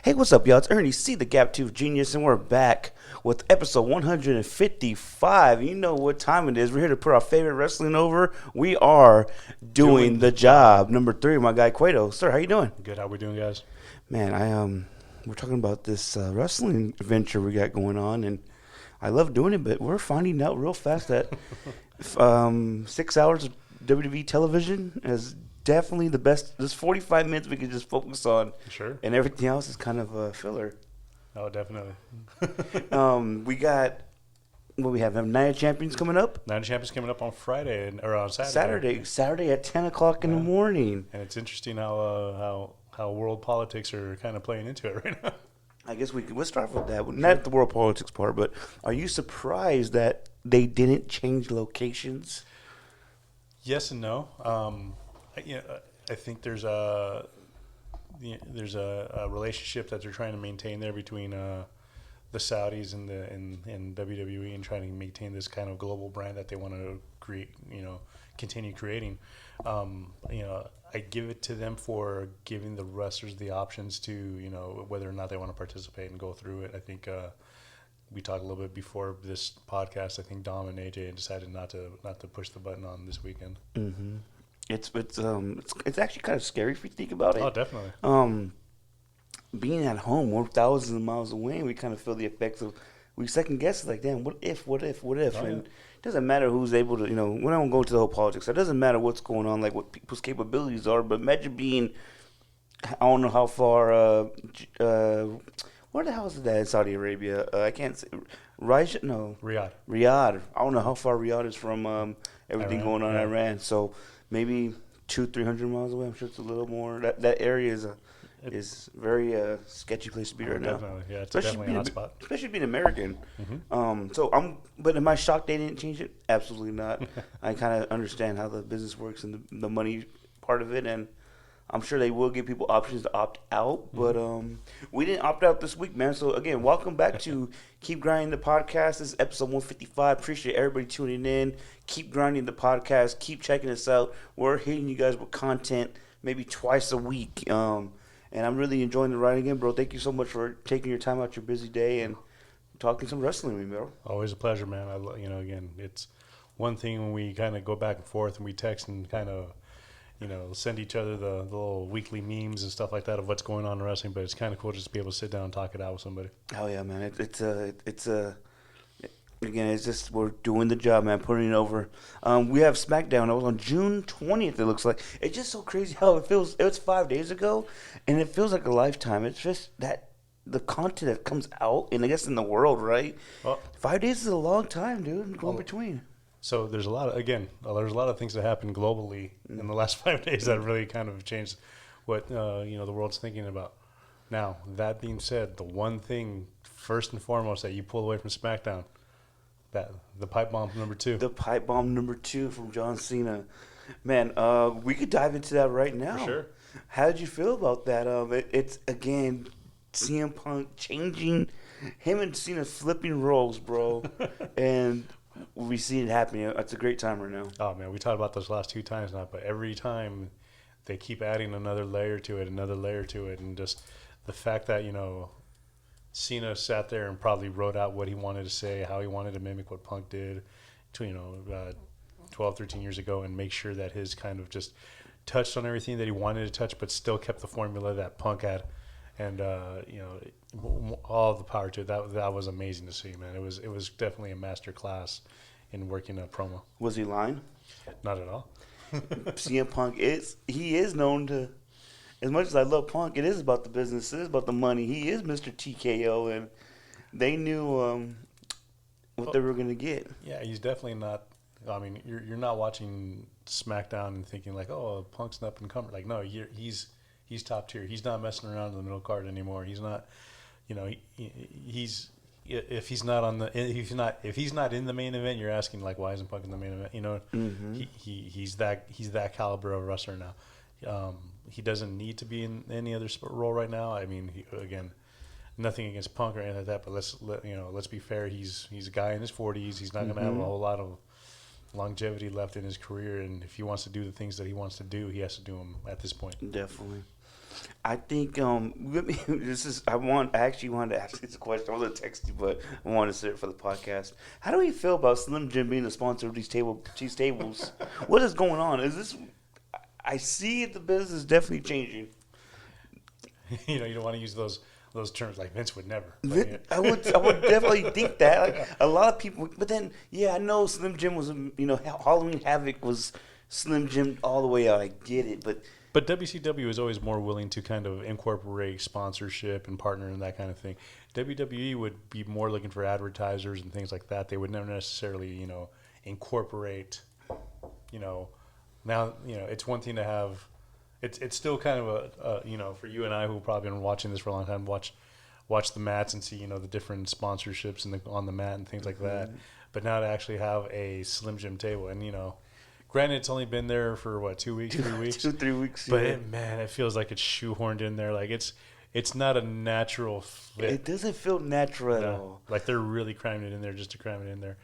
Hey, what's up, y'all? It's Ernie C, the Gap Tooth Genius, and we're back with episode 155. You know what time it is. We're here to put our favorite wrestling over. We are doing the job. Number 3, my guy Cueto. Sir, how you doing? Good. How we doing, guys? Man, we're talking about this wrestling adventure we got going on, and I love doing it, but we're finding out real fast that 6 hours of WWE television is definitely the best. There's 45 minutes we can just focus on. Sure. And everything else is kind of a filler. Oh, definitely. We got what we have Night of Champions coming up. Night of Champions coming up on Friday or on Saturday. Saturday at 10 o'clock in the morning. And it's interesting how world politics are kind of playing into it right now. I guess we'll start with that. Not the world politics part, but are you surprised that they didn't change locations? Yes and no. I think there's a relationship that they're trying to maintain there between the Saudis and WWE, and trying to maintain this kind of global brand that they want to create, continue creating. I give it to them for giving the wrestlers the options to, whether or not they want to participate and go through it. I think we talked a little bit before this podcast. I think Dom and AJ decided not to push the button on this weekend. Mm-hmm. It's actually kind of scary if you think about it. Oh, definitely. Being at home, we're thousands of miles away, and we kind of feel the effects of. We second guess like, damn, what if? Oh, And it doesn't matter who's able to, we don't go into the whole politics. It doesn't matter what's going on, like what people's capabilities are. But imagine being, I don't know how far. Where the hell is that in Saudi Arabia? I can't say. Riyadh. I don't know how far Riyadh is from everything going on in Iran. So maybe 200-300 miles away. I'm sure it's a little more. That area is very sketchy place to be right now. Definitely, yeah, it's definitely a hot spot. Especially being American. Mm-hmm. But am I shocked they didn't change it? Absolutely not. I kind of understand how the business works and the money part of it, and I'm sure they will give people options to opt out. Mm-hmm. But we didn't opt out this week, man. So again, welcome back to Keep Grinding the Podcast. This is episode 155. Appreciate everybody tuning in. Keep grinding the podcast. Keep checking us out. We're hitting you guys with content maybe twice a week. And I'm really enjoying the ride again, bro. Thank you so much for taking your time out your busy day and talking some wrestling with me, bro. Always a pleasure, man. Again, it's one thing when we kind of go back and forth and we text and kind of, send each other the little weekly memes and stuff like that of what's going on in wrestling. But it's kind of cool just to be able to sit down and talk it out with somebody. Oh yeah, man. Again, it's just we're doing the job, man. Putting it over. We have SmackDown. It was on June 20th. It looks like it's just so crazy how it feels. It was 5 days ago, and it feels like a lifetime. It's just that the content that comes out, and I guess in the world, right? Well, 5 days is a long time, dude. Go in between. So there's a lot of things that happened globally in the last 5 days that really kind of changed what the world's thinking about. Now, that being said, the one thing first and foremost that you pull away from SmackDown, the pipe bomb number 2. The pipe bomb number 2 from John Cena. Man, we could dive into that right now. For sure. How did you feel about that? It's, again, CM Punk changing, him and Cena flipping roles, bro. And we see it happening. It's a great time right now. Oh, man, we talked about those last 2 times now, but every time they keep adding another layer to it, and just the fact that, Cena sat there and probably wrote out what he wanted to say, how he wanted to mimic what Punk did, 12, 13 years ago, and make sure that his kind of just touched on everything that he wanted to touch, but still kept the formula that Punk had. And, all the power to it. That was amazing to see, man. It was definitely a master class in working a promo. Was he lying? Not at all. CM Punk he is known to, as much as I love Punk, it is about the business. It is about the money. He is Mr. TKO, and they knew what they were going to get. Yeah, he's definitely not. I mean, you're not watching SmackDown and thinking like, oh, Punk's an up and comer. Like, no, he's top tier. He's not messing around in the middle card anymore. He's not. If he's not in the main event, you're asking like, why isn't Punk in the main event? Mm-hmm. He's that caliber of wrestler now. He doesn't need to be in any other role right now. I mean, again, nothing against Punk or anything like that, but let's be fair. He's a guy in his 40s. He's not going to have a whole lot of longevity left in his career, and if he wants to do the things that he wants to do, he has to do them at this point. Definitely. I think I actually wanted to ask this question. I was gonna text you, but I wanted to say it for the podcast. How do we feel about Slim Jim being the sponsor of these tables? What is going on? Is this? I see the business is definitely changing. You don't want to use those terms like Vince would never. I would definitely think that. Like, a lot of people, but then I know Slim Jim was Halloween Havoc was Slim Jim all the way out. I get it, but WCW is always more willing to kind of incorporate sponsorship and partner and that kind of thing. WWE would be more looking for advertisers and things like that. They would never necessarily, incorporate, now, it's one thing to have, it's still kind of for you and I who probably been watching this for a long time, watch the mats and see, the different sponsorships on the mat and things like that. But now to actually have a Slim Jim table and, granted, it's only been there for what, 2 weeks, 3 weeks, 2-3 weeks. But it feels like it's shoehorned in there. Like it's not a natural fit. It doesn't feel natural at all. Like they're really cramming it in there just to cram it in there.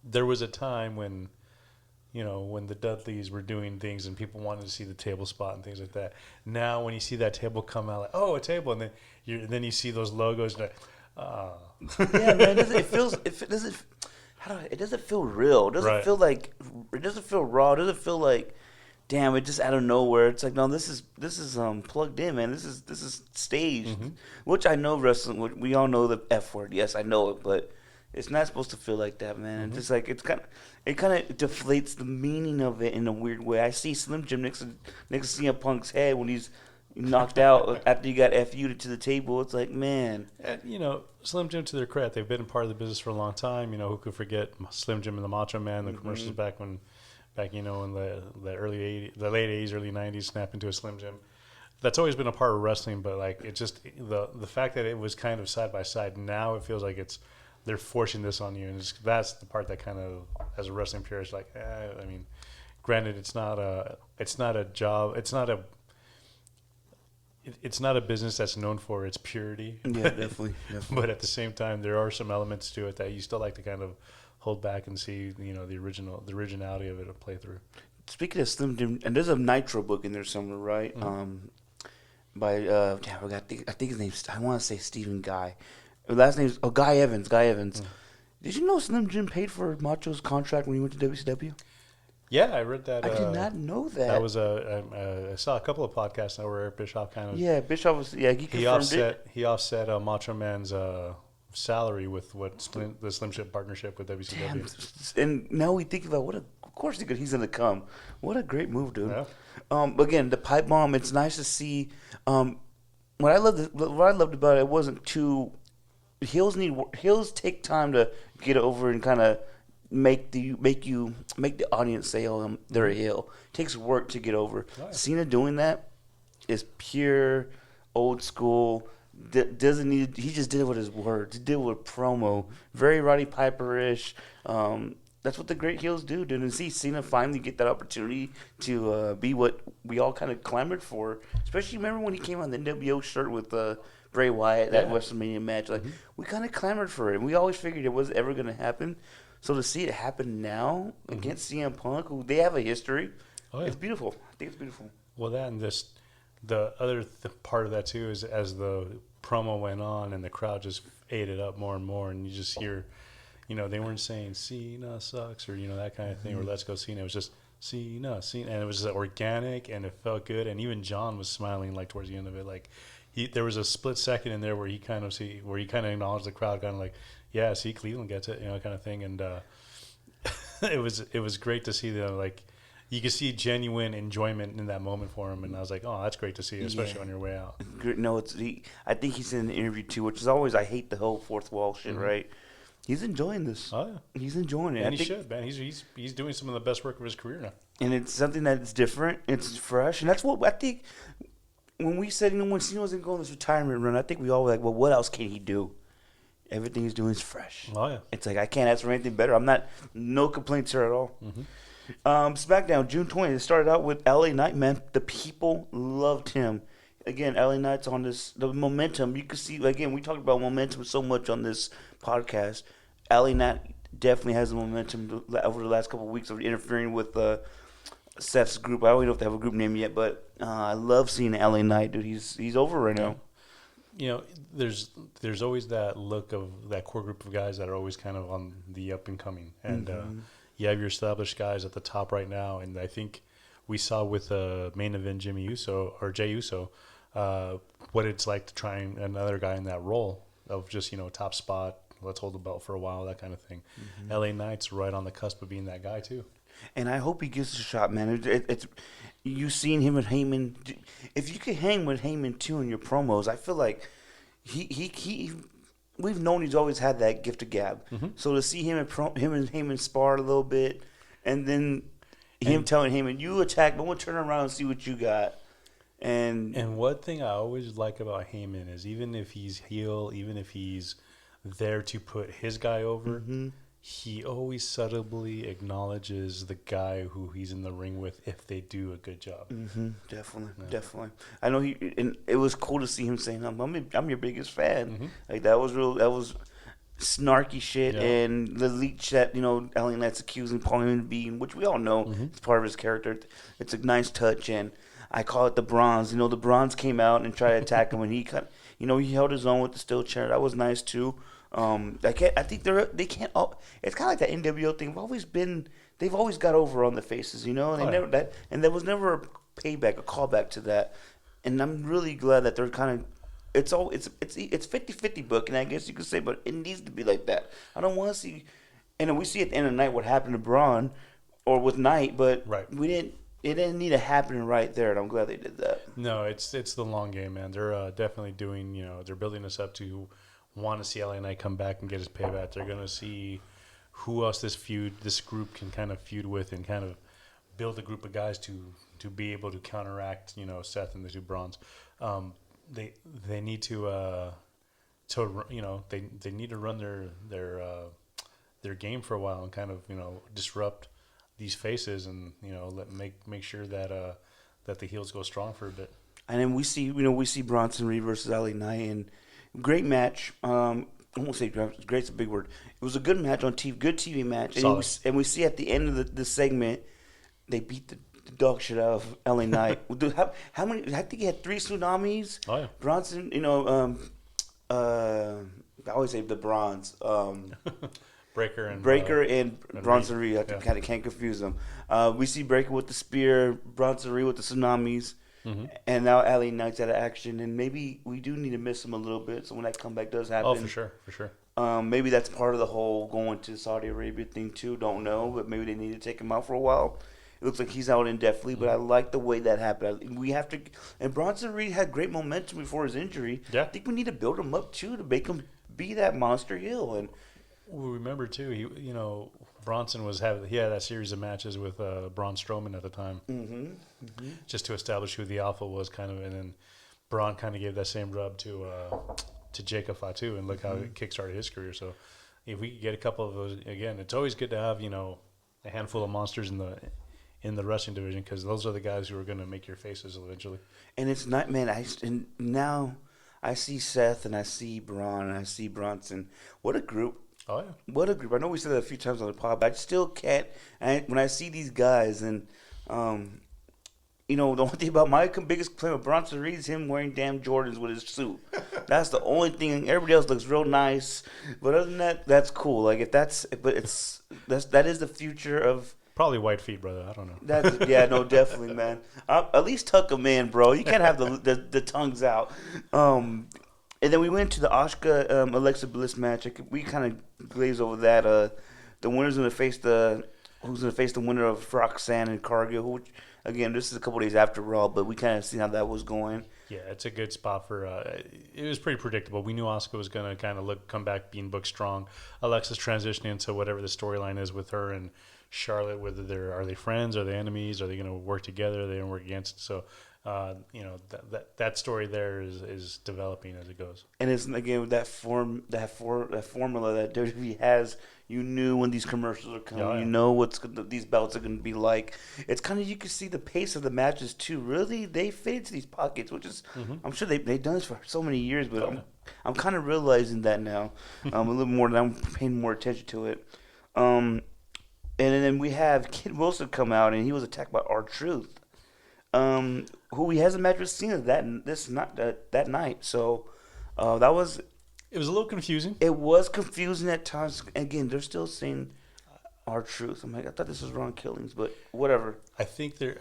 There was a time when, when the Dudleys were doing things and people wanted to see the table spot and things like that. Now, when you see that table come out, like, oh, a table, and then you see those logos, and yeah, man, it doesn't feel real. It doesn't feel like it doesn't feel raw. It doesn't feel like, damn, it just out of nowhere. It's like, no, this is plugged in, man. This is staged, which I know wrestling. We all know the F word. Yes, I know it, but it's not supposed to feel like that, man. It's just like it kind of deflates the meaning of it in a weird way. I see Slim Jim next to CM Punk's head when he's knocked out after he got FU'd to the table. It's like, man. Slim Jim, to their credit, they've been a part of the business for a long time. Who could forget Slim Jim and the Macho Man, the commercials back in the late 80s, early 90s, snap into a Slim Jim. That's always been a part of wrestling, but like it just the fact that it was kind of side by side, now it feels like they're forcing this on you, and that's the part that kind of, as a wrestling purist, like, I mean, granted, it's not a job, it's not a business that's known for its purity. Yeah, definitely. But at the same time, there are some elements to it that you still like to kind of hold back and see, the originality of it play through. Speaking of Slim Jim, and there's a Nitro book in there somewhere, right? By I think his name's, I want to say Stephen Guy. Last name's Guy Evans. Did you know Slim Jim paid for Macho's contract when he went to WCW? Yeah, I read that. I did not know that. That was I saw a couple of podcasts now where Bischoff kind of... Yeah, Bischoff was... Yeah, he confirmed it. He offset Macho Man's salary with the Slim Jim partnership with WCW. Damn. And now we think about of course he's going to come. What a great move, dude. Yeah. Again, the pipe bomb, it's nice to see. What I loved about it wasn't too... Heels take time to get over and kind of make the audience say, "Oh, they're a heel." It takes work to get over. Right. Cena doing that is pure old school. Doesn't need. He just did it with his words. He did it with promo. Very Roddy Piper-ish. That's what the great heels do. And see Cena finally get that opportunity to be what we all kind of clamored for. Especially remember when he came on the NWO shirt with Bray Wyatt, that WrestleMania match. Like we kind of clamored for it. We always figured it wasn't ever going to happen. So to see it happen now against CM Punk, who they have a history, it's beautiful. I think it's beautiful. Well, that and the other part of that too is as the promo went on and the crowd just ate it up more and more, and you just hear, they weren't saying Cena sucks or that kind of thing or let's go Cena. It was just Cena, and it was organic and it felt good. And even John was smiling like towards the end of it, like. There was a split second in there where he kind of acknowledged the crowd, kind of like, yeah, see, Cleveland gets it, kind of thing, and it was great to see them, like, you could see genuine enjoyment in that moment for him, and I was like, oh, that's great to see, especially on your way out. No, I think he's in the interview too, which is always, I hate the whole fourth wall shit, right? He's enjoying this. Oh yeah, he's enjoying it, and he should, man. He's doing some of the best work of his career now, and it's something that's different, it's fresh, and that's what I think. When we said, when Cena wasn't going on this retirement run, I think we all were like, well, what else can he do? Everything he's doing is fresh. Oh, yeah. It's like, I can't ask for anything better. No complaints here at all. SmackDown, June 20th. It started out with LA Knight, man. The people loved him. Again, LA Knight's on the momentum. You can see, again, we talked about momentum so much on this podcast. LA Knight definitely has the momentum over the last couple of weeks of interfering with Seth's group. I don't even know if they have a group name yet, but I love seeing LA Knight, dude. He's over right now. You know, there's always that look of that core group of guys that are always kind of on the up and coming, and you have your established guys at the top right now, and I think we saw with main event Jey Uso, what it's like to try another guy in that role of just top spot, let's hold the belt for a while, that kind of thing. LA Knight's right on the cusp of being that guy too. And I hope he gets a shot, man. It's you seen him with Heyman. If you could hang with Heyman too in your promos, I feel like he we've known he's always had that gift of gab. So to see him and Heyman spar a little bit, and then him telling Heyman, "You attack, but we'll turn around and see what you got." And one thing I always like about Heyman is even if he's heel, even if he's there to put his guy over, he always subtly acknowledges the guy who he's in the ring with if they do a good job. Definitely. I know and it was cool to see him saying, "I'm your biggest fan." Like that was real. That was snarky shit, and the leech that LA Knight's accusing Paul Heyman of being, which we all know it's part of his character. It's a nice touch, and I call it the Bronze. The Bronze came out and tried to attack him, and he he held his own with the steel chair. That was nice too. I think they can't. It's kind of like that NWO thing. They've always got over on the faces, and and there was never a payback, a callback to that. And I'm really glad that they're kind of. It's 50-50 booking, I guess you could say, but it needs to be like that. I don't want to see, and we see at the end of the night what happened to Braun, or with Knight, but we didn't. It didn't need to happen right there, and I'm glad they did that. No, it's the long game, man. They're definitely doing. They're building us up to want to see LA Knight come back and get his payback. They're gonna see who else this group can kind of feud with, and kind of build a group of guys to be able to counteract Seth and the two Brawns. They need to they need to run their game for a while and kind of disrupt these faces, and make sure that the heels go strong for a bit. And then we see Bronson Reed versus LA Knight, and great match. I won't say great's a big word. It was a good match on TV, good TV match. And we see at the end of the segment, they beat the dog shit out of LA Knight. How many? I think he had 3 tsunamis. Oh yeah. Bronson, I always say the Bronze. Breaker and Bronson Reed. I kind of can't confuse them. We see Breaker with the spear, Bronson Reed with the tsunamis, and now LA Knight's out of action. And maybe we do need to miss him a little bit. So when that comeback does happen, oh for sure. Maybe that's part of the whole going to Saudi Arabia thing too. Don't know, but maybe they need to take him out for a while. It looks like he's out indefinitely, but I like the way that happened. We have to, and Bronson Reed had great momentum before his injury. Yeah. I think we need to build him up too to make him be that monster heel. And well, remember too, Bronson had that series of matches with Braun Strowman at the time, just to establish who the alpha was, kind of, and then Braun kind of gave that same rub to Jacob Fatu, and look how it kickstarted his career. So if we could get a couple of those again, it's always good to have a handful of monsters in the wrestling division, because those are the guys who are going to make your faces eventually. And it's not, man. Now I see Seth, and I see Braun, and I see Bronson. What a group! Oh yeah, what a group! I know we said that a few times on the pod, but I still can't. When I see these guys, and the only thing about my biggest complaint with Bronson Reed is him wearing damn Jordans with his suit. That's the only thing. Everybody else looks real nice, but other than that, that's cool. Like that is the future of. Probably white feet, brother. I don't know. No, definitely, man. At least tuck them in, bro. You can't have the tongues out. And then we went to the Asuka Alexa Bliss match. We kind of glazed over that. The winner's gonna face the winner of Roxanne and Cargill. Which, again, this is a couple days after Raw, but we kind of seen how that was going. Yeah, it's a good spot for. It was pretty predictable. We knew Asuka was gonna kind of come back being booked strong. Alexa's transitioning into whatever the storyline is with her and Charlotte, whether are they friends, are they enemies, are they going to work together, are they going to work against? So, that story there is developing as it goes. And it's again that formula that WWE has. You knew when these commercials are coming. Oh, yeah. You know these belts are going to be like. It's kind of, you can see the pace of the matches too. Really, they fit into these pockets, which is I'm sure they've done this for so many years, but I'm kind of realizing that now. A little more, and I'm paying more attention to it. And then we have Kid Wilson come out, and he was attacked by R-Truth, who he has a match with Cena that night. So that was It was a little confusing. it was confusing at times. Again, they're still saying R-Truth. I'm like, I thought this was Ron Killings, but whatever. I think they're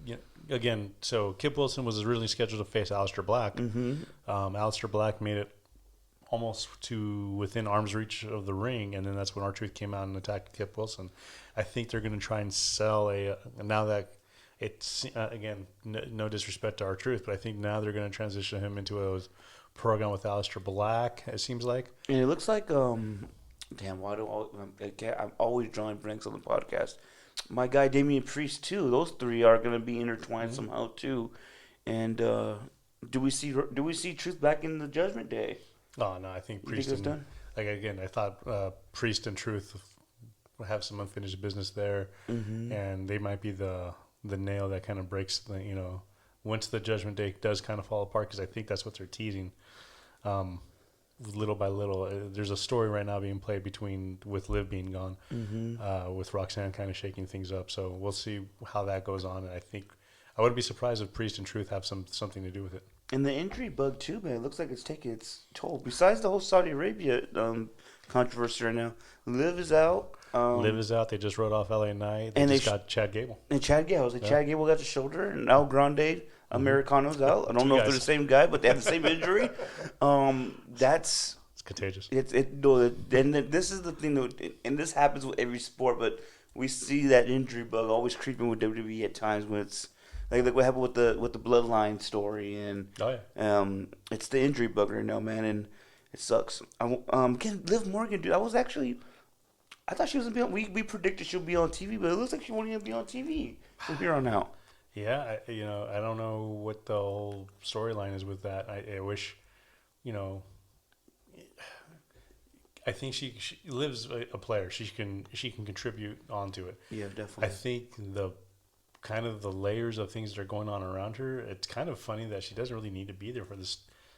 you know, again. So Kip Wilson was originally scheduled to face Aleister Black. Mm-hmm. Aleister Black made it almost to within arm's reach of the ring, and then that's when R-Truth came out and attacked Kip Wilson. I think they're going to try and sell now that it's again no disrespect to R-Truth, but I think now they're going to transition him into a program with Aleister Black. It seems like, And it looks like damn, why do I'm always drawing blanks on the podcast. My guy Damian Priest too. Those three are going to be intertwined somehow too. And do we see Truth back in the Judgment Day? oh no, I think You Priest think it's and done? like again, I thought Priest and Truth have some unfinished business there, Mm-hmm. and they might be the nail that kind of breaks the once the Judgment Day does kind of fall apart, because I think that's what they're teasing. Little by little, there's a story right now being played with Liv being gone, with Roxanne kind of shaking things up. So we'll see how that goes on. And I think I wouldn't be surprised if Priest and Truth have something to do with it. And the injury bug too, man. It looks like it's taking its toll. Besides the whole Saudi Arabia controversy right now, Liv is out. Liv is out. They just wrote off LA Knight. They and just got Chad Gable. And Chad Gable. I was like, Chad Gable got the shoulder, and Al Grande Americano's out. I don't Two know if they're guys. the same guy, but they have the same injury. That's It's contagious. and this is the thing, though, and this happens with every sport, but we see that injury bug always creeping with WWE at times when it's like what happened with the Bloodline story, and Oh yeah. it's the injury bug right now, man, and it sucks. Again, Liv Morgan, dude, I thought she was gonna be on. We predicted she'll be on TV, but it looks like she won't even be on TV from here on out. Yeah, I don't know what the whole storyline is with that. I wish, I think she lives a player. She can contribute onto it. Yeah, I definitely. think the kind of the layers of things that are going on around her. It's kind of funny that she doesn't really need to be there for this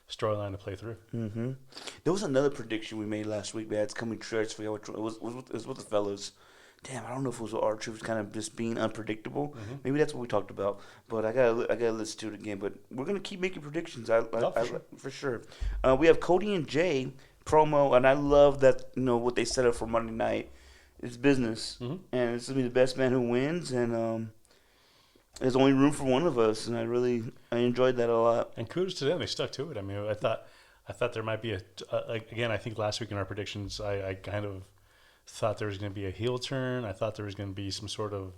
storyline to play through. Mm-hmm. There was another prediction we made last week, man. It's coming true. I forget which one. It was with the fellas. Damn, I don't know if it was with R-Truth kind of just being unpredictable. Maybe that's what we talked about. But I gotta listen to it again. But we're gonna keep making predictions. For sure. We have Cody and Jay promo, and I love that what they set up for Monday night. It's business, and it's gonna be the best man who wins, and there's only room for one of us, and I enjoyed that a lot. And kudos to them; they stuck to it. I mean, I thought there might be again. I think last week in our predictions, I kind of thought there was going to be a heel turn. I thought there was going to be some sort of.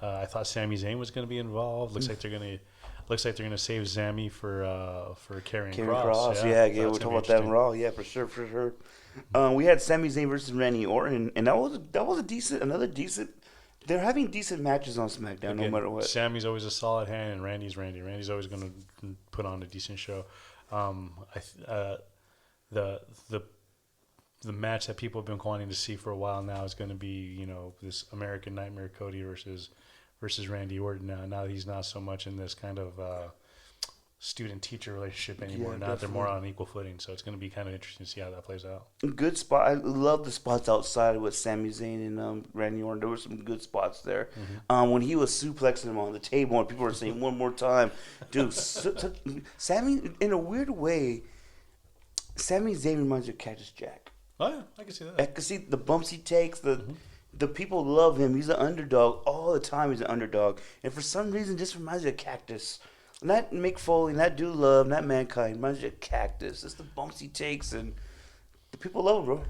I thought Sami Zayn was going to be involved. Looks like they're going to save Sami for Karrion Kross. Yeah, So we'll that's talk gonna about be that in interesting. Raw. Yeah, for sure. We had Sami Zayn versus Randy Orton, and that was another decent. They're having decent matches on SmackDown, no Again, matter what. Sammy's always a solid hand, and Randy's Randy. Randy's always going to put on a decent show. The match that people have been wanting to see for a while now is going to be, this American Nightmare Cody versus Randy Orton. Now he's not so much in this kind of student-teacher relationship anymore. Yeah, Now they're more definitely. on equal footing, so it's going to be kind of interesting to see how that plays out. Good spot. I love the spots outside with Sami Zayn and Randy Orton. There were some good spots there. When he was suplexing him on the table, and people were saying one more time, dude. Sami, in a weird way, Sami Zayn reminds me of Cactus Jack. Oh yeah, I can see that. I can see the bumps he takes. The people love him. He's an underdog all the time. He's an underdog, and for some reason, just reminds me of Cactus. Not Mick Foley, not Dude Love, not Mankind. Reminds me of Cactus. It's the bumps he takes, and the people love him, bro.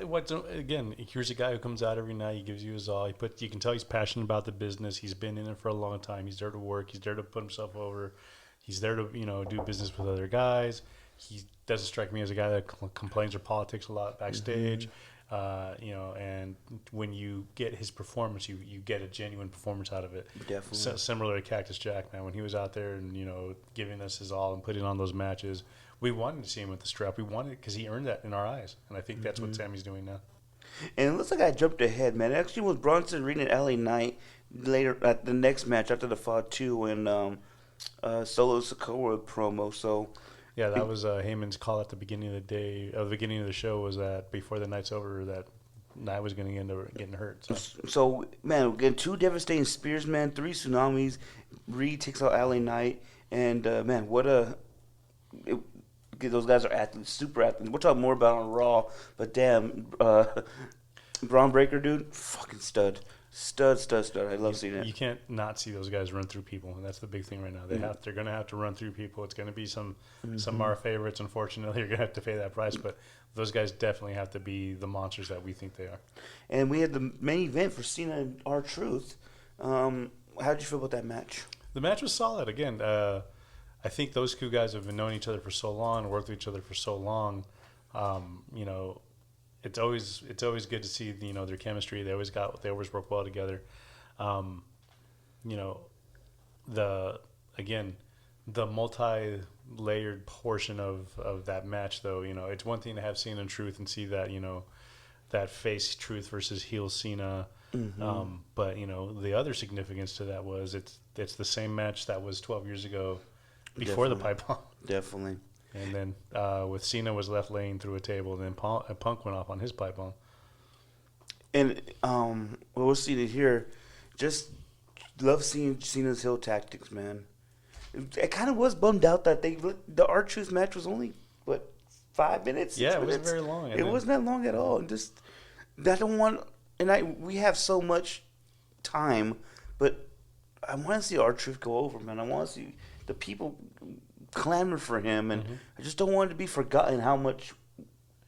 Well, again, here's a guy who comes out every night. He gives you his all. You can tell he's passionate about the business. He's been in it for a long time. He's there to work. He's there to put himself over. He's there to do business with other guys. He doesn't strike me as a guy that complains or politics a lot backstage. And when you get his performance, you get a genuine performance out of it. Definitely. Similar to Cactus Jack, man, when he was out there and giving us his all and putting on those matches, we wanted to see him with the strap. We wanted because he earned that in our eyes, and I think that's what Sammy's doing now. And it looks like I jumped ahead, man. It actually was Bronson Reed and LA Knight later at the next match after the fall 2 when Solo Sikoa promo. So Yeah, that was Heyman's call at the beginning of the day, the beginning of the show was that before the night's over, that I was going to end up getting hurt. So, man, again, 2 devastating spears, man, 3 tsunamis. Reed takes out LA Knight, and man, what a those guys are athletes, super athletes. We'll talk more about it on Raw, but damn, Braun Breaker, dude, fucking stud. Stud. I love seeing it. You can't not see those guys run through people, and that's the big thing right now. They're going to have to run through people. It's going to be some of our favorites. Unfortunately, you're going to have to pay that price, but those guys definitely have to be the monsters that we think they are. And we had the main event for Cena and R-Truth. How did you feel about that match? The match was solid. Again, I think those two guys have been knowing each other for so long, worked with each other for so long. You know, it's always good to see their chemistry. They always work well together. You know, the multi-layered portion of that match, though. You know, it's one thing to have Cena and Truth and see that that face Truth versus heel Cena. Mm-hmm. But the other significance to that was it's the same match that was 12 years ago before the pipe bomb. Definitely. And then with Cena was left laying through a table, and then Punk went off on his pipe bomb. And we'll see it here. Just love seeing Cena's heel tactics, man. I kind of was bummed out that the R-Truth match was only 5 minutes. Yeah, it minutes. wasn't very long. It wasn't that long at all. And just I don't want. And we have so much time, but I want to see R-Truth go over, man. I want to see the people clamor for him, and I just don't want it to be forgotten how much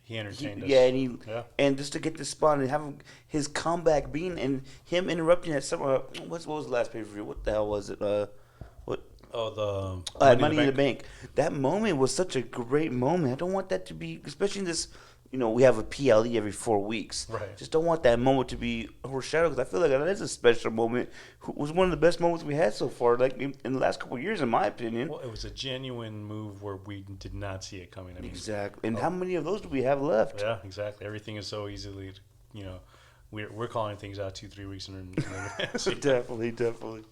he entertained us. Yeah, and just to get this spot and have his comeback being and him interrupting at some what was the last pay-per-view? What the hell was it? What? Oh, the Money in the Bank. That moment was such a great moment. I don't want that to be, especially in this. We have a PLE every 4 weeks. Right. Just don't want that moment to be overshadowed because I feel like that is a special moment. It was one of the best moments we had so far, like in the last couple of years, in my opinion. Well, it was a genuine move where we did not see it coming. I mean, exactly. And how many of those do we have left? Yeah, exactly. Everything is so easily, we're calling things out 2-3 weeks in advance. Definitely.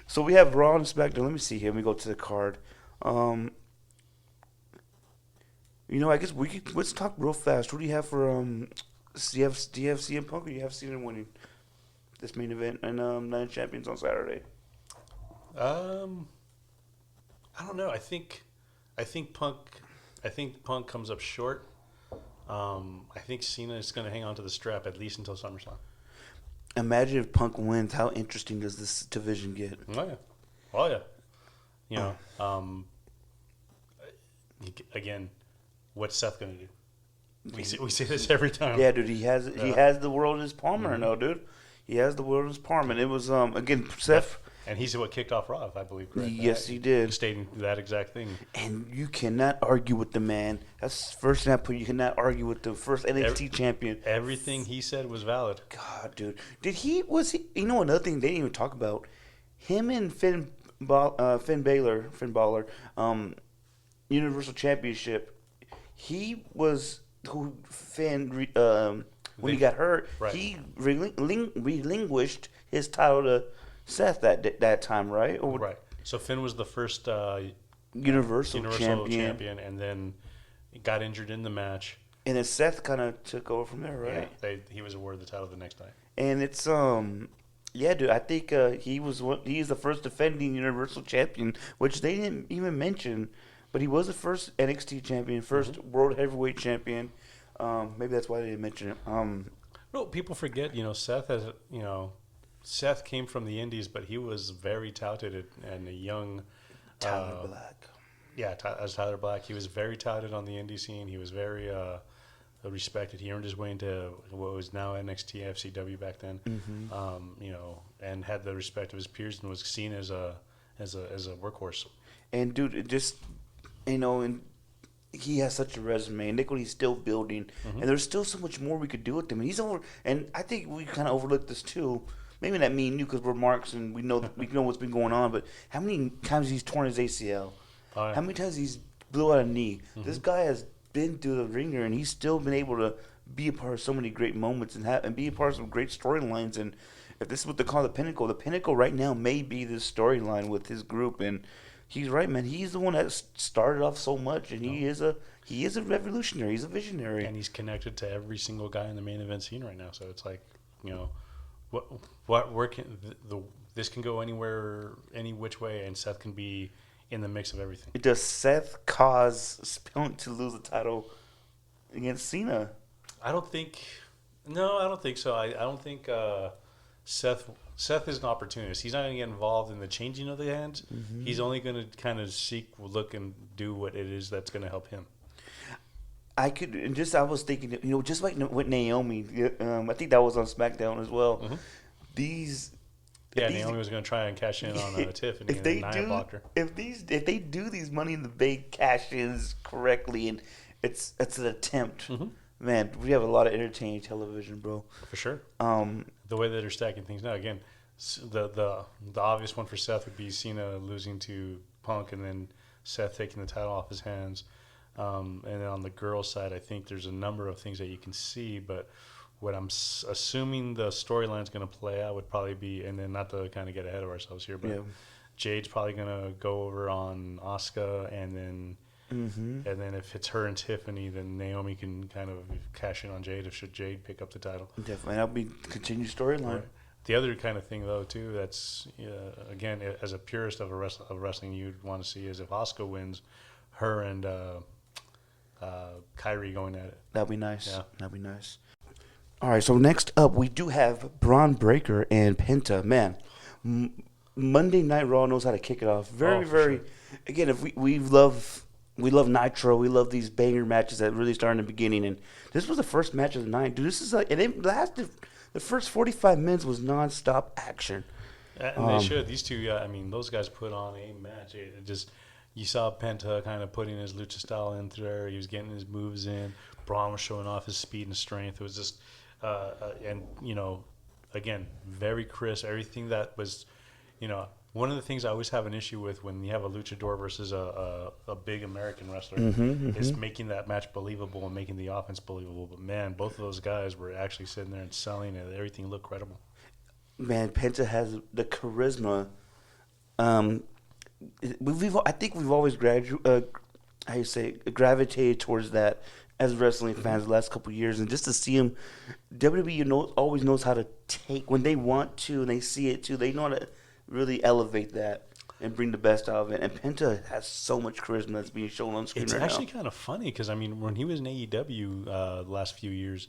So we have Raw and Smackdown. Let me see here. Let me go to the card. I guess let's talk real fast. What do you have for do you have CM Punk, or do you have Cena winning this main event and Night of Champions on Saturday? I don't know. I think Punk comes up short. I think Cena is going to hang on to the strap at least until SummerSlam. Imagine if Punk wins. How interesting does this division get? Oh yeah. Again. What's Seth gonna do? We say this every time. Yeah, dude. He has the world in his palm right now, dude. He has the world in his palm, and it was again Seth. And he's what kicked off Raw, if I believe correct. Yes, he did. Stating that exact thing. And you cannot argue with the man. That's the first thing I put. You cannot argue with the first NXT champion. Everything he said was valid. God, dude. Was he? Another thing they didn't even talk about. Him and Finn Balor, Universal Championship. He was who Finn when he got hurt. Right. He relinquished his title to Seth that time, right? Right. So Finn was the first Universal champion, and then got injured in the match. And then Seth kind of took over from there, right? Yeah, he was awarded the title the next night. And it's dude. I think he's the first defending Universal champion, which they didn't even mention. But he was the first NXT champion, first World Heavyweight champion. Maybe that's why they didn't mention it. No, people forget. Seth came from the Indies, but he was very touted and a young Tyler Black. Yeah, as Tyler Black, he was very touted on the indie scene. He was very respected. He earned his way into what was now NXT FCW back then. And had the respect of his peers and was seen as a workhorse. And dude, it just. And he has such a resume. And look what he's still building. And there's still so much more we could do with him. And he's over. And I think we kind of overlooked this too. Maybe not me and you because we're marks and we know what's been going on. But how many times he's torn his ACL? How many times he's blew out a knee? This guy has been through the ringer, and he's still been able to be a part of so many great moments and be a part of some great storylines. And if this is what they call the pinnacle right now may be this storyline with his group and. He's right, man. He's the one that started off so much, and he is a revolutionary. He's a visionary, and he's connected to every single guy in the main event scene right now. So it's like, you know, where can this can go anywhere, any which way, and Seth can be in the mix of everything. Does Seth cause Punk to lose the title against Cena? I don't think so. I don't think Seth is an opportunist. He's not going to get involved in the changing of the hands. Mm-hmm. He's only going to kind of look, and do what it is that's going to help him. I was thinking, just like with Naomi, I think that was on SmackDown as well. Mm-hmm. Naomi was going to try and cash in on Tiffany, and Nia blocked her. If they do these Money in the Bank cash-ins correctly, and it's an attempt, mm-hmm. Man, we have a lot of entertaining television, bro. For sure. The way that they're stacking things now, again, the obvious one for Seth would be Cena losing to Punk, and then Seth taking the title off his hands. And then on the girls' side, I think there's a number of things that you can see, but what I'm assuming the storyline's going to play out would probably be, and then not to kind of get ahead of ourselves here, but Jade's probably going to go over on Asuka, and then if it's her and Tiffany, then Naomi can kind of cash in on Jade should Jade pick up the title. Definitely, that'll be continued storyline. Right. The other kind of thing, though, too, that's again, as a purist of wrestling, you'd want to see is if Asuka wins, her and Kyrie going at it. That'd be nice. Yeah. That'd be nice. All right, so next up, we do have Braun Breaker and Penta. Man, Monday Night Raw knows how to kick it off. Very. Sure. Again, if we love Nitro, we love these banger matches that really start in the beginning, and this was the first match of the night. Dude, this is like, and it lasted. The first 45 minutes was nonstop action. And they should. These two, those guys put on a match. It just. You saw Penta kind of putting his lucha style in there. He was getting his moves in. Braun was showing off his speed and strength. It was just, again, very crisp. Everything that was, one of the things I always have an issue with when you have a luchador versus a big American wrestler is making that match believable and making the offense believable. But, man, both of those guys were actually sitting there and selling it. Everything looked credible. Man, Penta has the charisma. I think we've always gravitated towards that as wrestling fans the last couple of years, and just to see him, WWE always knows how to take when they want to and they see it too. They know how to really elevate that and bring the best out of it. And Penta has so much charisma that's being shown on screen. It's actually kind of funny because when he was in AEW the last few years,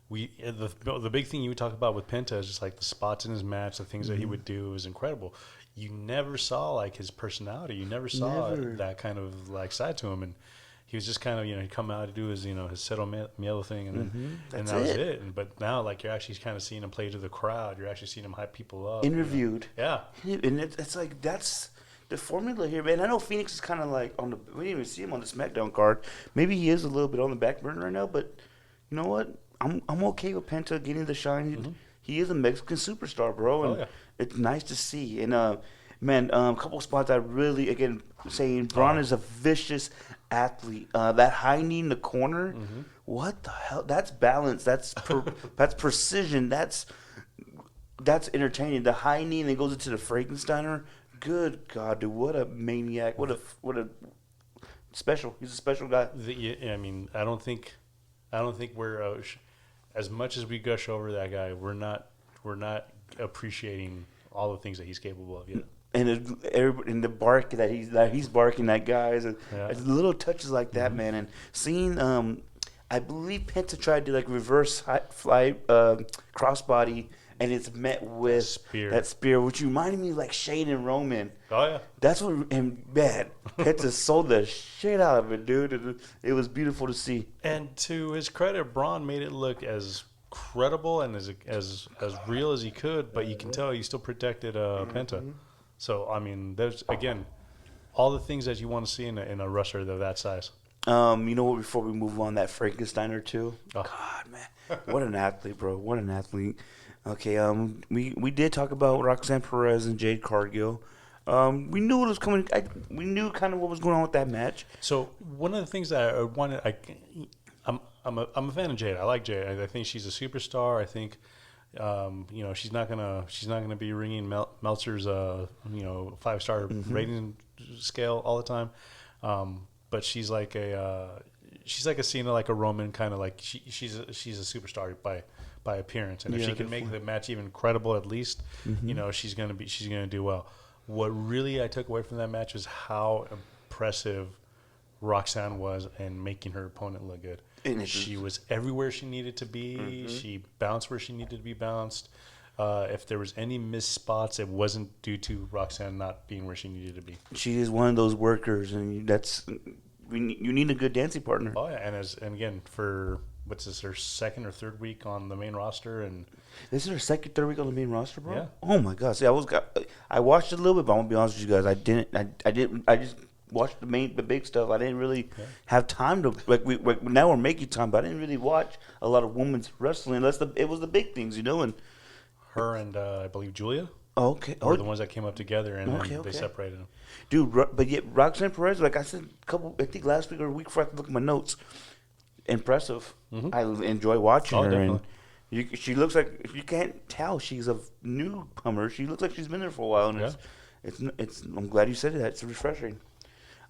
the big thing you would talk about with Penta is just like the spots in his match, the things that he would do was incredible. You never saw like his personality. You never saw that kind of like side to him, and he was just kind of he'd come out to do his his Cero Miedo thing, and that was it. But now like you're actually kind of seeing him play to the crowd. You're actually seeing him hype people up. Interviewed, yeah, and it's like that's the formula here, man. I know Phoenix is kind of like we didn't even see him on the SmackDown card. Maybe he is a little bit on the back burner right now, but you know what? I'm okay with Penta getting the shine. He is a Mexican superstar, bro, and it's nice to see. And a couple spots I really, again, saying Braun is a vicious athlete. That high knee in the corner, what the hell? That's balance. That's that's precision. That's entertaining. The high knee and then goes into the Frankensteiner. Good God, dude! What a maniac! What a special. He's a special guy. I don't think we're as much as we gush over that guy. We're not appreciating all the things that he's capable of yet. And the bark that he's barking at guys, and little touches like that, man. And seeing, I believe Penta tried to like reverse fly crossbody, and it's met with that spear, which reminded me like Shane and Roman. Oh yeah, that's what. And man, Penta sold the shit out of it, dude. It was beautiful to see. And to his credit, Braun made it look as credible and as real as he could, but you can tell he still protected Penta. So there's again all the things that you want to see in a wrestler of that size. You know what? Before we move on, that Frankensteiner too. Oh. God, man, what an athlete, bro! What an athlete. Okay, we did talk about Roxanne Perez and Jade Cargill. We knew what was coming. We knew kind of what was going on with that match. So one of the things that I wanted, I'm a fan of Jade. I like Jade. I think she's a superstar. I think. She's not gonna be ringing Meltzer's 5-star rating scale all the time. But she's like a Cena, like a Roman, kind of like she's a superstar by appearance, and if she can make the match even credible, at least she's gonna do well. What really I took away from that match is how impressive Roxanne was in making her opponent look good. She was everywhere she needed to be. She bounced where she needed to be bounced. If there was any missed spots, it wasn't due to Roxanne not being where she needed to be. She is one of those workers, and you need a good dancing partner. Oh yeah, and again, for what's this, her second or third week on the main roster, and this is her second, third week on the main roster, bro. Yeah. Oh my God! See, I watched it a little bit, but I'm gonna be honest with you guys. I just watched the big stuff. I didn't really have time to now we're making time, but I didn't really watch a lot of women's wrestling unless it was the big things, and her and I believe Julia. Okay. Were the ones that came up together, and then they separated them. Dude, but yet Roxanne Perez, like I said, I think last week or a week before, I look at my notes. Impressive. I enjoy watching her, definitely. and she looks like you can't tell she's a newcomer. She looks like she's been there for a while, and it's. I'm glad you said that. It's refreshing.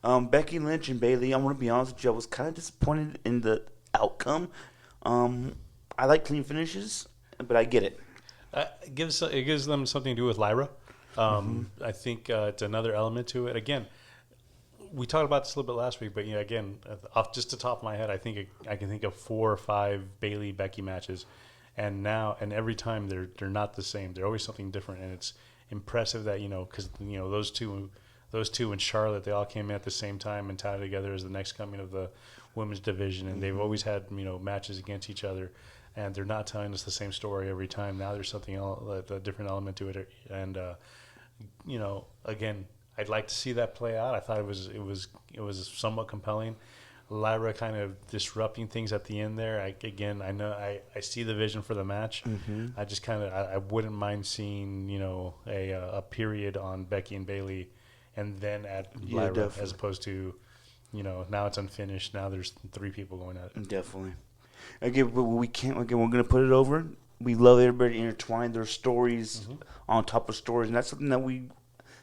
Becky Lynch and Bayley. I'm gonna be honest with you. I was kind of disappointed in the outcome. I like clean finishes, but I get it. It gives them something to do with Lyra. I think it's another element to it. Again, we talked about this a little bit last week, but again, off just the top of my head, I think I can think of 4 or 5 Bayley Becky matches, and every time they're not the same. They're always something different, and it's impressive that because those two in Charlotte, they all came in at the same time and tied together as the next coming of the women's division, and they've always had matches against each other. And they're not telling us the same story every time. Now there's something else, a different element to it. And again, I'd like to see that play out. I thought it was somewhat compelling. Lyra kind of disrupting things at the end there. I know I see the vision for the match. I just I wouldn't mind seeing a period on Becky and Bayley, and then add Lyra, definitely. As opposed to now it's unfinished. Now there's 3 people going at it. Definitely. Again, but we can't. Again, we're gonna put it over. We love everybody to intertwine their stories on top of stories, and that's something that we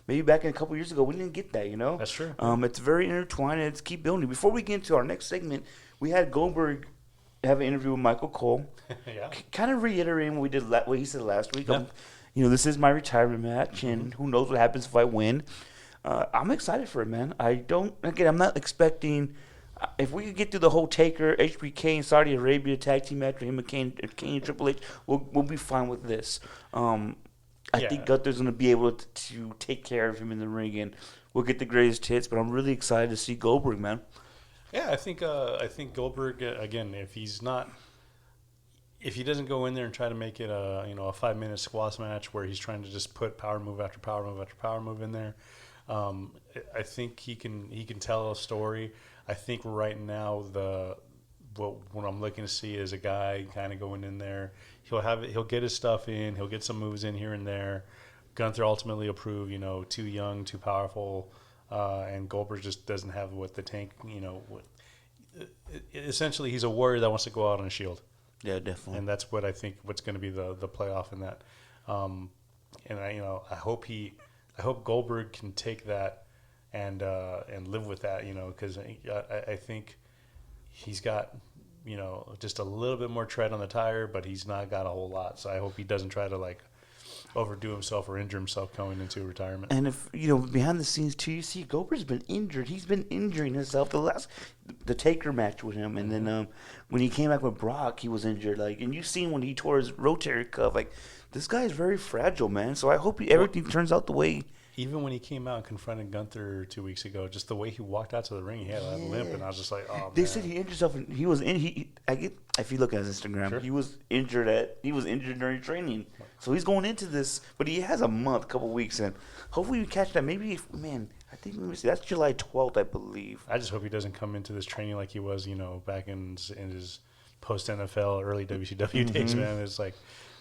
maybe back in a couple years ago we didn't get that. That's true. It's very intertwined, and it's keep building. Before we get into our next segment, we had Goldberg have an interview with Michael Cole. Kind of reiterating what he said last week. Yeah. This is my retirement match, and who knows what happens if I win. I'm excited for it, man. I'm not expecting. If we could get through the whole Taker, HBK, and Saudi Arabia tag team match for him and Kane and Triple H, we'll be fine with this. I think Gunther's going to be able to take care of him in the ring, and we'll get the greatest hits. But I'm really excited to see Goldberg, man. Yeah, I think Goldberg again. If he doesn't go in there and try to make it a 5-minute squash match where he's trying to just put power move after power move after power move in there, I think he can tell a story. I think right now what I'm looking to see is a guy kind of going in there. He'll get his stuff in. He'll get some moves in here and there. Gunther ultimately will prove too young, too powerful, and Goldberg just doesn't have what the tank. Essentially, he's a warrior that wants to go out on a shield. Yeah, definitely. And that's what I think what's going to be the playoff in that. And I hope Goldberg can take that and live with that, because I think he's got, just a little bit more tread on the tire, but he's not got a whole lot. So I hope he doesn't try to overdo himself or injure himself going into retirement. And if behind the scenes too, you see Goldberg's been injured. He's been injuring himself. The Taker match with him, and then when he came back with Brock, he was injured. And you've seen when he tore his rotator cuff. This guy is very fragile, man. So I hope everything turns out the way. Even when he came out and confronted Gunther 2 weeks ago, just the way he walked out to the ring, he had a limp, and I was just like, oh, They said he injured himself. And he was in. If you look at his Instagram, Sure. he was injured during training. So he's going into this, but he has a couple weeks, and hopefully we catch that. Maybe, I think that's July 12th, I believe. I just hope he doesn't come into this training like he was, back in his post NFL early WCW days, man. It's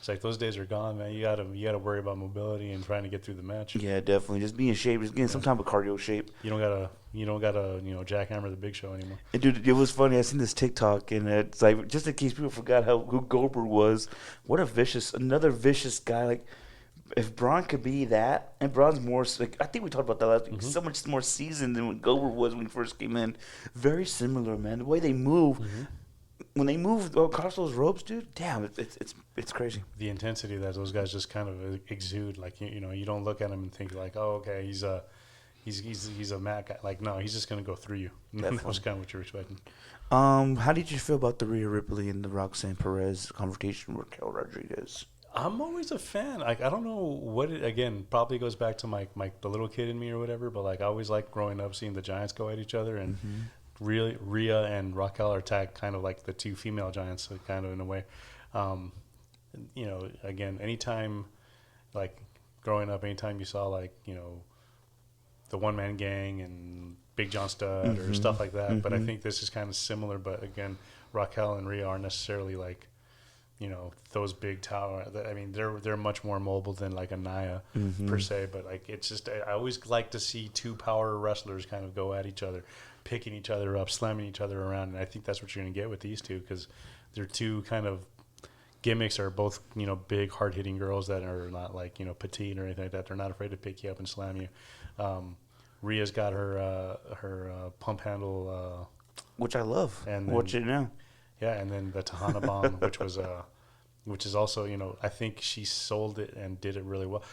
like those days are gone, man. You gotta worry about mobility and trying to get through the match. Yeah, definitely. Just be in shape. Just getting some type of cardio shape. You don't gotta jackhammer the Big Show anymore. And dude, it was funny. I seen this TikTok, and it's like, just in case people forgot who Goldberg was. What another vicious guy. if Braun could be that, and Braun's more, like, I think we talked about that last week, so much more seasoned than what Goldberg was when he first came in. Very similar, man. The way they move, when they move across those ropes, dude, damn, it's crazy. The intensity that those guys just kind of exude, like you know, you don't look at him and think like, oh, okay, he's a mad guy. Like, no, he's just gonna go through you. That was kind of what you're expecting. How did you feel about the Rhea Ripley and the Roxanne Perez confrontation with Raquel Rodriguez? I'm always a fan. Like, I don't know what it, again, probably goes back to my the little kid in me or whatever, but like I always liked growing up seeing the Giants go at each other, and really Rhea and Raquel are tagged kind of like the two female giants, so kind of in a way. You know, again, anytime, like growing up, anytime you saw like, you know, the one man gang and Big John Studd or stuff like that, but I think this is kind of similar. But again, Raquel and Rhea aren't necessarily like, you know, those big tower. I mean, they're much more mobile than like a Nia per se. But like, it's just, I always like to see two power wrestlers kind of go at each other, picking each other up, slamming each other around. And I think that's what you're going to get with these two, because they're two kind of gimmicks, are both, you know, big, hard hitting girls that are not like, you know, petite or anything like that. They're not afraid to pick you up and slam you. Rhea's got her pump handle, which I love. And watch it now. Yeah, and then the Tahana Bomb, which is also, you know, I think she sold it and did it really well.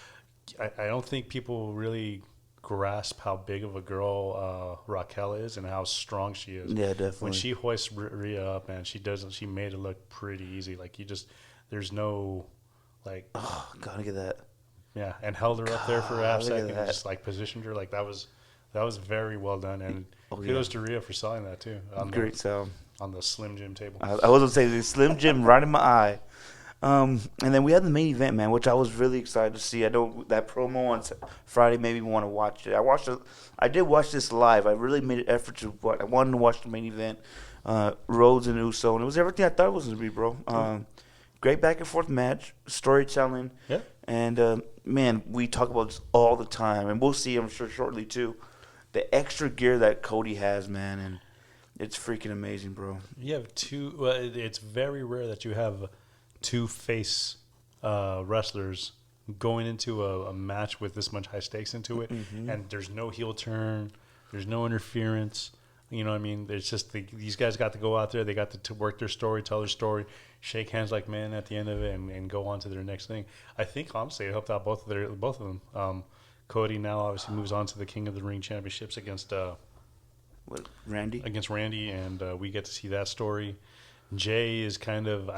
I don't think people really grasp how big of a girl Raquel is and how strong she is. Yeah, definitely. When she hoists Rhea up, man, she made it look pretty easy. Like, there's no, like. Oh, gotta get that. Yeah, and held her up there for a half second and just like positioned her. Like, that was very well done, and kudos to Rhea for selling that too. Great sound. On the Slim Jim table. I was gonna say the Slim Jim right in my eye. And then we had the main event, man, which I was really excited to see. I know that promo on Friday made me want to watch it. I did watch this live. I really made an effort to I wanted to watch the main event, Rhodes and Uso, and it was everything I thought it was gonna be, bro. Great back and forth match, storytelling. Yeah. And man, we talk about this all the time, and we'll see, I'm sure, shortly too. The extra gear that Cody has, man, and it's freaking amazing, bro. You have two. Well, it's very rare that you have two face wrestlers going into a match with this much high stakes into it, and there's no heel turn, there's no interference. You know what I mean? It's just these guys got to go out there. They got to work their story, tell their story, shake hands like men at the end of it, and go on to their next thing. I think, honestly, it helped out both of them. Cody now obviously moves on to the King of the Ring championships against Randy? Against Randy, and we get to see that story. Jay is kind of,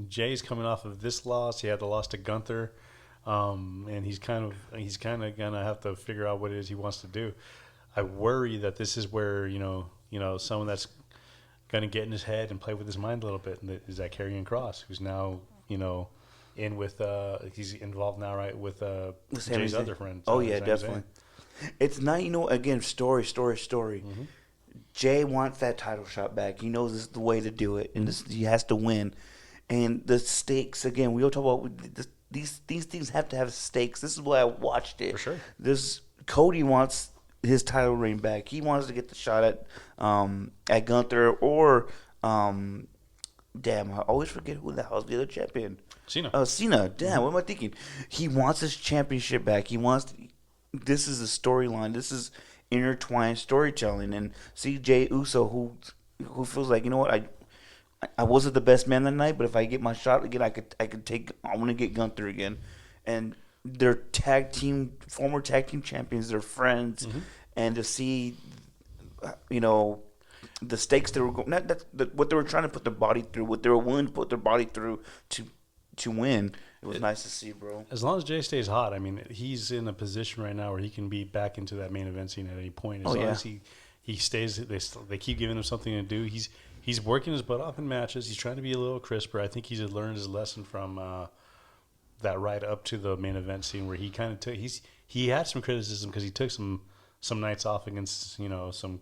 Jay's coming off of this loss. He had the loss to Gunther, and he's kind of gonna have to figure out what it is he wants to do. I worry that this is where someone that's gonna get in his head and play with his mind a little bit, and is that Karrion Kross, who's now in with he's involved now, right, with Jay's other friend. Oh yeah, definitely. It's not, again, story. Jay wants that title shot back. He knows this is the way to do it, and he has to win. And the stakes, again, we all talk about these things have to have stakes. This is why I watched it. For sure. Cody wants his title reign back. He wants to get the shot at Gunther or damn, I always forget who the hell's the other champion. Cena. Cena. Damn, what am I thinking? He wants his championship back. This is a storyline. This is intertwined storytelling. And see Jey Uso, who feels like, you know what, I wasn't the best man that night, but if I get my shot again, I want to get Gunther again. And they're former tag team champions. They're friends, and to see, the stakes they were going, what they were trying to put their body through, what they were willing to put their body through to win. It was nice to see, bro. As long as Jay stays hot, I mean, he's in a position right now where he can be back into that main event scene at any point. As long as he stays, they keep giving him something to do. He's working his butt off in matches. He's trying to be a little crisper. I think he's learned his lesson from that ride up to the main event scene, where he kind of he had some criticism because he took some nights off against some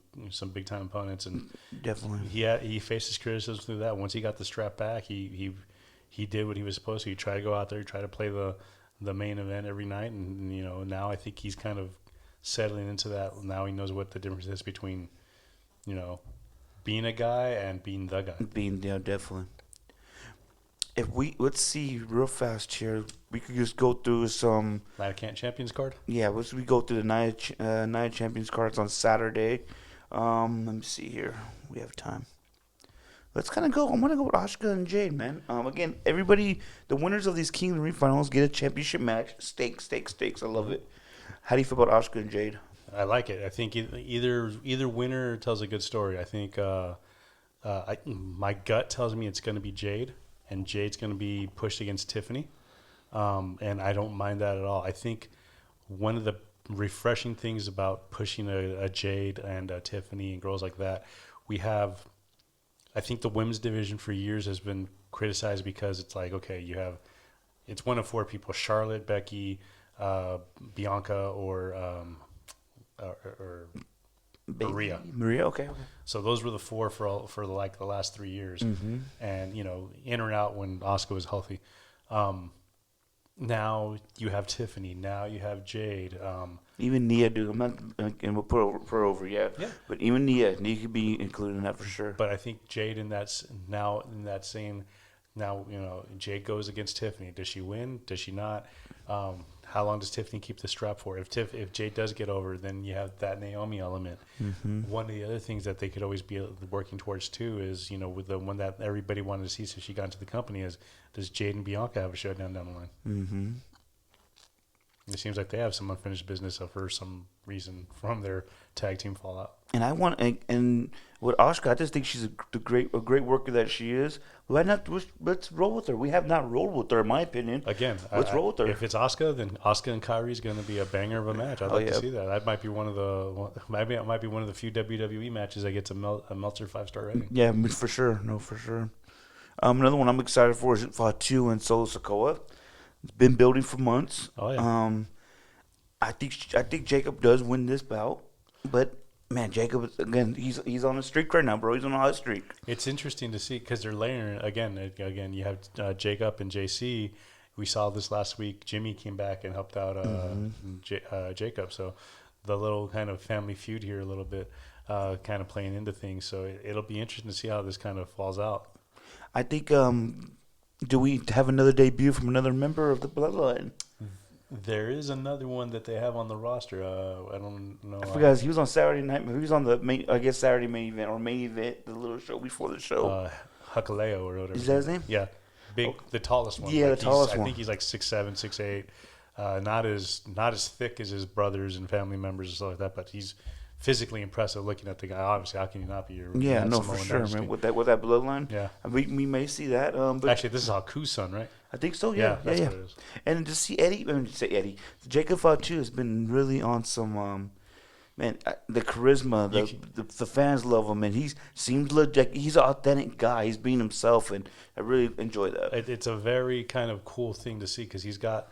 big time opponents, and definitely he faced his criticism through that. Once he got the strap back, he did what he was supposed to. He tried to go out there, try to play the main event every night, and now I think he's kind of settling into that. Now he knows what the difference is between being a guy and being the guy. Definitely. let's see real fast here. We could just go through some. Night of Champions card. Yeah, we go through the Night Champions cards on Saturday. Let me see here. We have time. Let's kind of go. I'm gonna go with Asuka and Jade, man. Again, everybody, the winners of these King of the Ring finals get a championship match. Stakes. I love it. How do you feel about Asuka and Jade? I like it. I think either winner tells a good story. I think my gut tells me it's going to be Jade, and Jade's going to be pushed against Tiffany, and I don't mind that at all. I think one of the refreshing things about pushing a Jade and a Tiffany and girls like that, I think the women's division for years has been criticized because it's like, okay, it's one of four people: Charlotte, Becky, Bianca, or Maria. Okay. So those were the four for like the last 3 years, and in or out when Asuka was healthy. Now you have Tiffany. Now you have Jade. Even Nia, dude. I'm not, and we'll put her over yet. Yeah. But even Nia could be included in that for sure. But I think Jade Jade goes against Tiffany. Does she win? Does she not? How long does Tiffany keep the strap for? If Jade does get over, then you have that Naomi element. One of the other things that they could always be working towards too is, with the one that everybody wanted to see since she got into the company is, does Jade and Bianca have a showdown down the line? It seems like they have some unfinished business for some reason from their tag team fallout. And with Asuka, I just think she's a great worker that she is. Why not? Let's roll with her. We have not rolled with her, in my opinion. Again, let's roll with her. If it's Asuka, then Asuka and Kairi is going to be a banger of a match. I'd like to see that. That might be one of the few WWE matches that gets a Meltzer 5-star rating. Yeah, for sure. No, for sure. Another one I'm excited for is Fatu and Solo Sikoa. It's been building for months. Oh yeah. I think Jacob does win this bout, but man, Jacob again, he's on a streak right now, bro. He's on a hot streak. It's interesting to see because they're layering again. You have Jacob and JC. We saw this last week. Jimmy came back and helped out Jacob. So the little kind of family feud here a little bit, kind of playing into things. So it'll be interesting to see how this kind of falls out. I think. Do we have another debut from another member of the Bloodline? There is another one that they have on the roster. I don't know. I forgot he was on Saturday night. He was on the Saturday main event or main event, the little show before the show. Huckaleo or whatever. Is that his name? Yeah, the tallest one. Yeah, the tallest one. I think he's like 6'7", 6'8". Not as thick as his brothers and family members and stuff like that, but he's physically impressive looking at the guy. Obviously, how can you not be? For sure, man. With that bloodline, yeah, we may see that. But actually, this is Haku's son, right? I think so. Yeah. What it is. And to see Eddie, Jacob Fatu has been really on some. Man, the charisma, the fans love him, and he seems like he's an authentic guy. He's being himself, and I really enjoy that. It's a very kind of cool thing to see because he's got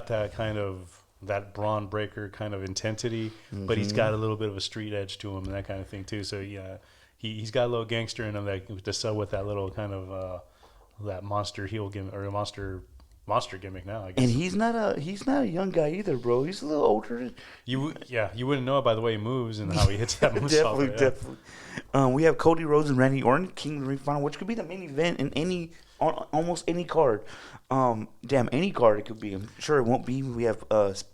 that kind of that Braun Breaker kind of intensity, but he's got a little bit of a street edge to him and that kind of thing too. So yeah, he's got a little gangster in him that to sell with that little kind of that monster heel gimmick or a monster gimmick now, I guess. And he's not a young guy either, bro. He's a little older. You wouldn't know it by the way he moves and how he hits that move. Definitely. We have Cody Rhodes and Randy Orton, King of the Ring final, which could be the main event in almost any card. Any card it could be. I'm sure it won't be. We have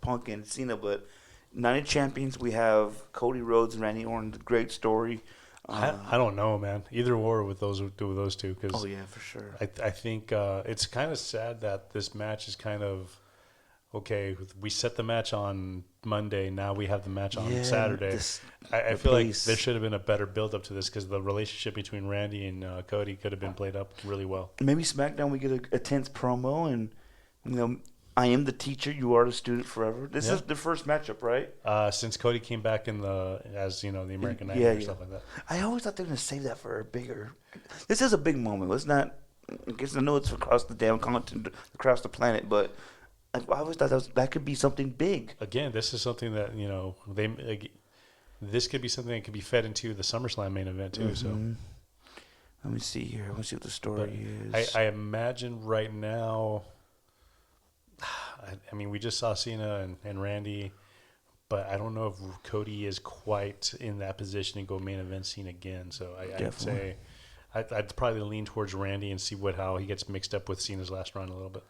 Punk and Cena, but Night of Champions, we have Cody Rhodes and Randy Orton. Great story. I don't know, man. Either or with those two. Cause oh yeah, for sure. I think it's kind of sad that this match is kind of okay. We set the match on Monday. Now we have the match on Saturday. I feel like there should have been a better build up to this because the relationship between Randy and Cody could have been played up really well. Maybe SmackDown we get a tense promo and I am the teacher, you are the student forever. This is the first matchup, right? Since Cody came back as the American Nightmare or stuff like that. I always thought they were going to save that for a bigger. This is a big moment. Let's not. I guess I know it's across the damn continent, across the planet, but I always thought that could be something big. Again, this is something that this could be something that could be fed into the SummerSlam main event too. So let me see here. Let me see what the story is. I imagine right now. I mean, we just saw Cena and Randy, but I don't know if Cody is quite in that position to go main event Cena again. So I'd say I'd probably lean towards Randy and see how he gets mixed up with Cena's last run a little bit.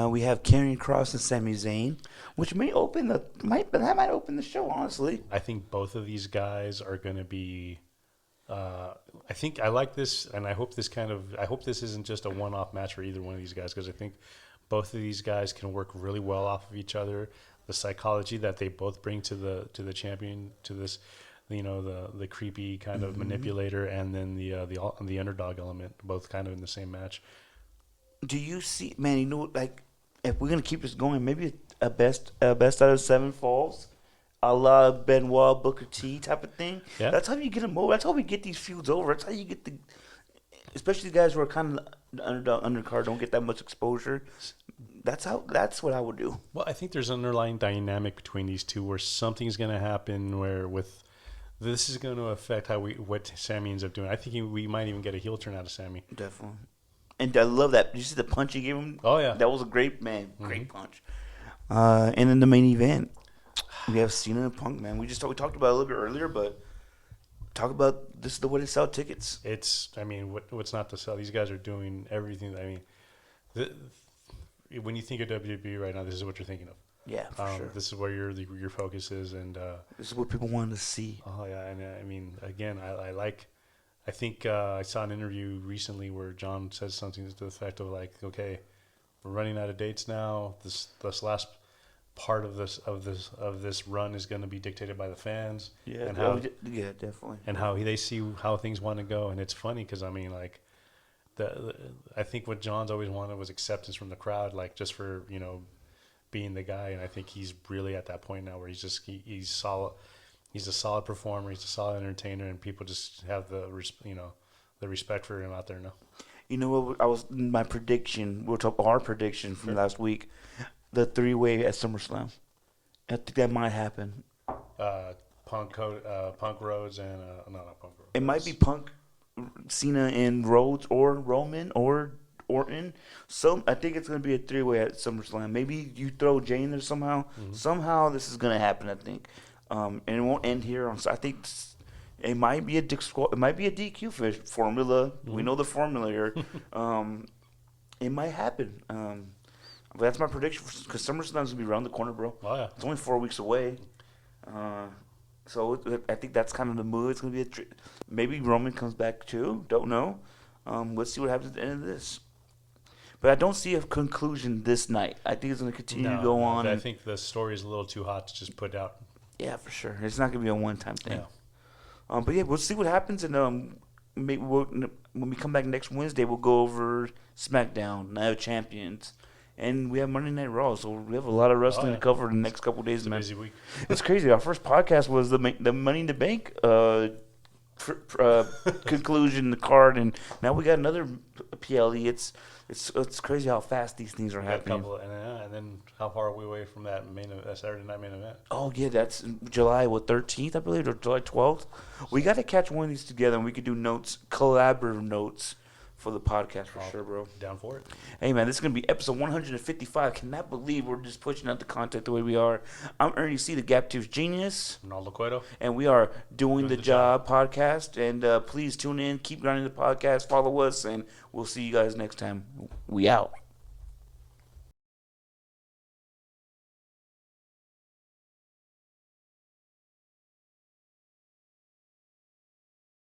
We have Karrion Kross and Sami Zayn, which might open the show. Honestly, I think both of these guys are going to be. I think I like this, and I hope this isn't just a one-off match for either one of these guys, because I think both of these guys can work really well off of each other. The psychology that they both bring to the champion, to this, the creepy kind of manipulator, and then the underdog element, both kind of in the same match. do you see, man? Like if we're gonna keep this going, maybe a best out of 7 falls, a la Benoit Booker T type of thing. Yeah. That's how you get them over. That's how we get these feuds over. That's how you get especially the guys who are kind of the undercard, don't get that much exposure. That's what I would do. Well, I think there's an underlying dynamic between these two where something's going to happen this is going to affect what Sammy ends up doing. I think we might even get a heel turn out of Sammy. Definitely. And I love that. Did you see the punch he gave him? Oh, yeah. That was a great punch. And then the main event, we have Cena and Punk, man. We talked about it a little bit earlier, but talk about this is the way to sell tickets. What's not to sell? These guys are doing everything. When you think of WWE right now, this is what you're thinking of. Yeah, for sure. This is where your focus is, and this is what people wanted to see. Oh yeah, and again, I think I saw an interview recently where John says something to the effect of like, okay, we're running out of dates now. This last part of this run is going to be dictated by the fans. Yeah, and definitely. And how they see how things want to go, and it's funny because I think what John's always wanted was acceptance from the crowd, like just for being the guy, and I think he's really at that point now where he's solid. He's a solid performer. He's a solid entertainer, and people just have the respect for him out there now. You know what? My prediction. We'll talk our prediction from last week. The 3-way at SummerSlam. I think that might happen. Punk Rhodes and not Punk Rhodes. It might be Punk, Cena, and Rhodes, or Roman, or Orton. So I think it's going to be a 3-way at SummerSlam. Maybe you throw Jay in there somehow. Mm-hmm. Somehow this is going to happen, I think. And it won't end here. I think it might be a DQ formula. Mm-hmm. We know the formula here. It might happen. But that's my prediction, because SummerSlam's going to be around the corner, bro. Oh, yeah. It's only 4 weeks away. So I think that's kind of the move. It's going to be maybe Roman comes back too. Don't know. Let's see what happens at the end of this. But I don't see a conclusion this night. I think it's going to continue to go on. I think the story is a little too hot to just put out. Yeah, for sure. It's not going to be a one-time thing. Yeah. But yeah, we'll see what happens, and maybe when we come back next Wednesday, we'll go over SmackDown, Night of Champions. And we have Monday Night Raw, so we have a lot of wrestling to cover in the next couple of days, man. Busy week. It's crazy. Our first podcast was the Money in the Bank conclusion, the card, and now we got another PLE. It's crazy how fast these things are happening. And then how far are we away from that Saturday night main event? Oh yeah, that's July 13th, I believe, or July 12th. We got to catch one of these together, and we could do collaborative notes for the podcast for sure, bro. Down for it. Hey, man, this is going to be episode 155. Cannot believe we're just pushing out the content the way we are. I'm Ernie C., the Gap Tooth Genius. Arnold Cueto. And we are Doing the Job podcast. And please tune in. Keep grinding the podcast. Follow us. And we'll see you guys next time. We out.